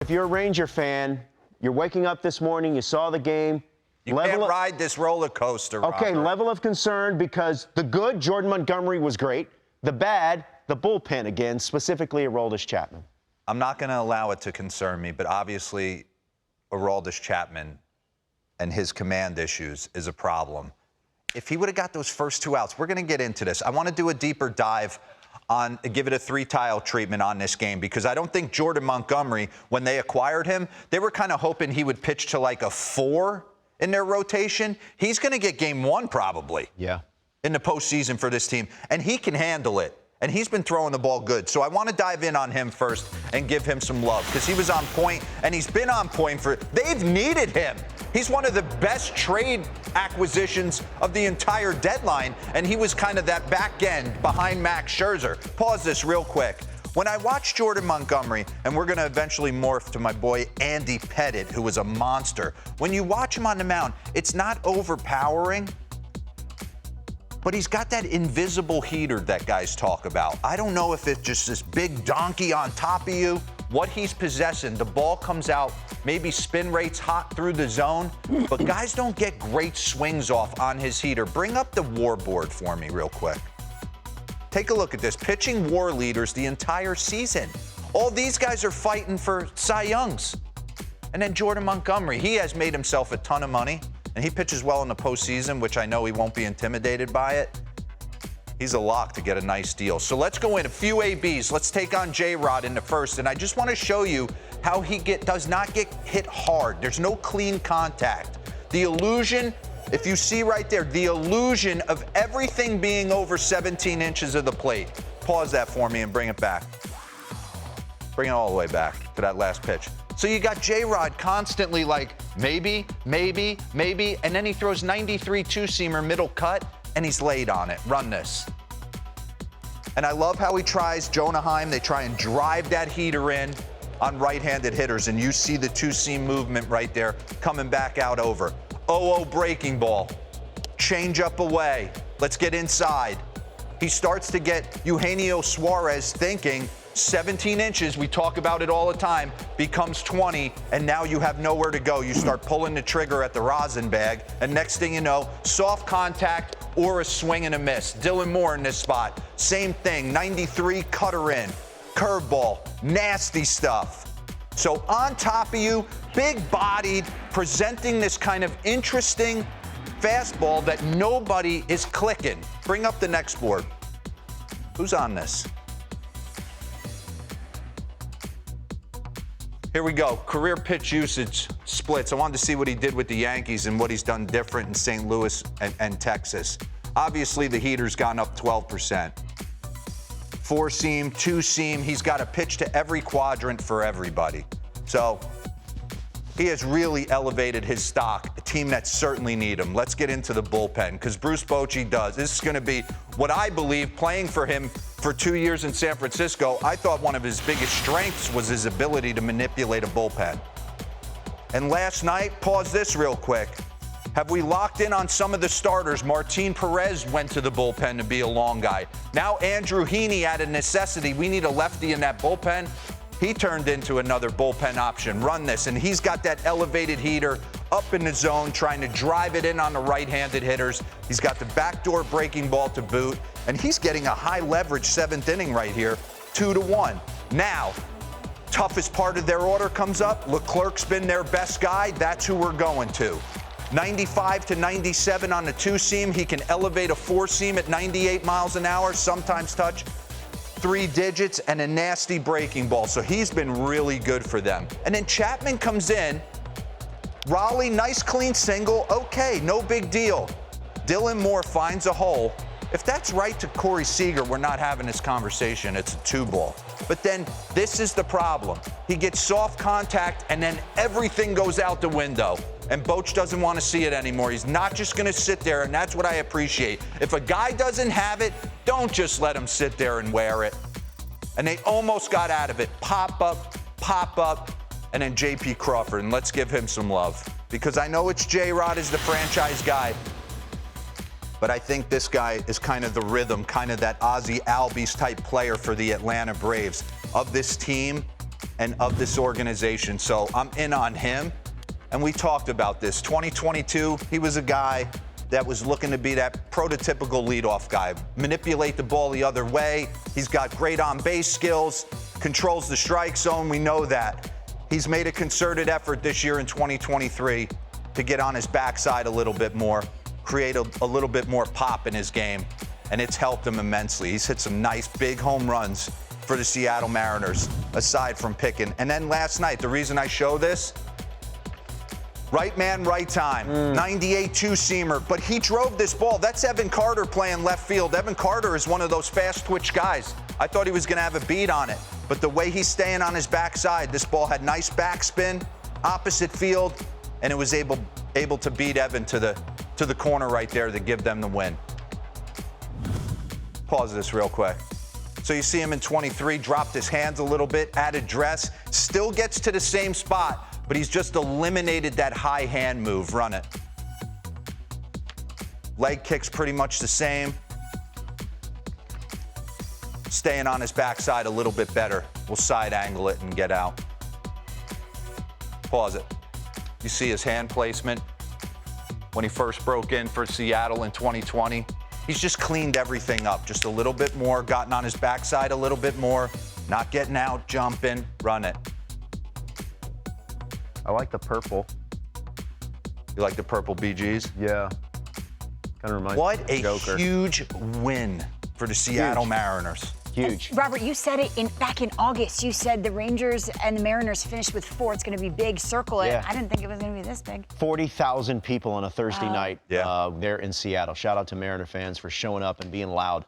If you're a Ranger fan, you're waking up this morning, you saw the game. You can't ride this roller coaster, Okay, Robert. level of concern because the good, Jordan Montgomery was great. The bad, the bullpen again, specifically Aroldis Chapman. I'm not going to allow it to concern me, but obviously Aroldis Chapman and his command issues is a problem. If he would have got those first 2 outs, we're going to get into this. I want to do a deeper dive on, give it a 3-tile treatment on this game, because I don't think Jordan Montgomery, when they acquired him, they were kind of hoping he would pitch to like a 4 in their rotation. He's going to get game 1 probably. Yeah. In the postseason for this team, and he can handle it. And he's been throwing the ball good. So I want to dive in on him first and give him some love, because he was on point, and he's been on point they've needed him. He's one of the best trade acquisitions of the entire deadline, and he was kind of that back end behind Max Scherzer. Pause this real quick. When I watch Jordan Montgomery, and we're going to eventually morph to my boy Andy Pettit, who was a monster. When you watch him on the mound, it's not overpowering, but he's got that invisible heater that guys talk about. I don't know if it's just this big donkey on top of you. What he's possessing, the ball comes out, maybe spin rates hot through the zone, but guys don't get great swings off on his heater. Bring up the WAR board for me real quick. Take a look at this. Pitching WAR leaders the entire season. All these guys are fighting for Cy Youngs. And then Jordan Montgomery, he has made himself a ton of money, and he pitches well in the postseason, which I know he won't be intimidated by it. He's a lock to get a nice deal. So let's go in a few ABs. Let's take on J-Rod in the first, and I just want to show you how he does not get hit hard. There's no clean contact. The illusion, if you see right there, the illusion of everything being over 17 inches of the plate. Pause that for me and bring it back. Bring it all the way back to that last pitch. So you got J-Rod constantly like, maybe, and then he throws 93 two-seamer middle cut, and he's laid on it. Run this. And I love how he tries Jonah Heim. They try and drive that heater in on right-handed hitters, and you see the two-seam movement right there coming back out over. 0-0 breaking ball. Change up away. Let's get inside. He starts to get Eugenio Suarez thinking 17 inches, we talk about it all the time, becomes 20, and now you have nowhere to go. You start pulling the trigger at the rosin bag, and next thing you know, soft contact or a swing and a miss. Dylan Moore in this spot, same thing, 93 cutter in, curveball, nasty stuff. So on top of you, big-bodied, presenting this kind of interesting fastball that nobody is clicking. Bring up the next board. Who's on this? Here we go. Career pitch usage splits. I wanted to see what he did with the Yankees and what he's done different in St. Louis and Texas. Obviously, the heater's gone up 12%. 4-seam, 2-seam. He's got a pitch to every quadrant for everybody. So he has really elevated his stock, a team that certainly need him. Let's get into the bullpen, because Bruce Bochy does. This is going to be what I believe, playing for him for 2 years in San Francisco, I thought one of his biggest strengths was his ability to manipulate a bullpen. And last night, pause this real quick. Have we locked in on some of the starters? Martin Perez went to the bullpen to be a long guy. Now Andrew Heaney out of necessity. We need a lefty in that bullpen. He turned into another bullpen option. Run this, and he's got that elevated heater up in the zone, trying to drive it in on the right-handed hitters. He's got the backdoor breaking ball to boot, and he's getting a high-leverage 7th inning right here, 2-1. Now, toughest part of their order comes up. Leclerc's been their best guy. That's who we're going to. 95 to 97 on the 2-seam. He can elevate a 4-seam at 98 miles an hour, sometimes touch 3 digits, and a nasty breaking ball. So he's been really good for them. And then Chapman comes in. Raleigh, nice clean single. Okay, no big deal. Dylan Moore finds a hole. If that's right to Corey Seager, we're not having this conversation. It's a 2-ball. But then this is the problem. He gets soft contact, and then everything goes out the window. And Boch doesn't want to see it anymore. He's not just going to sit there, and that's what I appreciate. If a guy doesn't have it, don't just let him sit there and wear it. And they almost got out of it. Pop up, and then J.P. Crawford. And let's give him some love. Because I know it's J-Rod is the franchise guy. But I think this guy is kind of the rhythm, kind of that Ozzie Albies type player for the Atlanta Braves. Of this team, and of this organization. So I'm in on him. And we talked about this. 2022, he was a guy that was looking to be that prototypical leadoff guy. Manipulate the ball the other way. He's got great on-base skills, controls the strike zone. We know that. He's made a concerted effort this year in 2023 to get on his backside a little bit more, create a little bit more pop in his game, and it's helped him immensely. He's hit some nice big home runs for the Seattle Mariners, aside from picking. And then last night, the reason I show this, right man, right time. 98 two-seamer, but he drove this ball. That's Evan Carter playing left field. Evan Carter is one of those fast twitch guys. I thought he was going to have a beat on it, but the way he's staying on his backside, this ball had nice backspin, opposite field, and it was able to beat Evan to the corner right there to give them the win. Pause this real quick. So you see him in 23, dropped his hands a little bit, added dress, still gets to the same spot, but he's just eliminated that high hand move. Run it. Leg kick's pretty much the same. Staying on his backside a little bit better. We'll side angle it and get out. Pause it. You see his hand placement when he first broke in for Seattle in 2020. He's just cleaned everything up just a little bit more, gotten on his backside a little bit more, not getting out, jumping, run it. I like the purple. You like the purple BGs? Yeah. Kind of reminds me What of a Joker. huge win for the Seattle Mariners. Huge. And Robert, you said it back in August. You said the Rangers and the Mariners finished with 4. It's going to be big. Circle it. Yeah. I didn't think it was going to be this big. 40,000 people on a Thursday night Yeah. there in Seattle. Shout out to Mariner fans for showing up and being loud.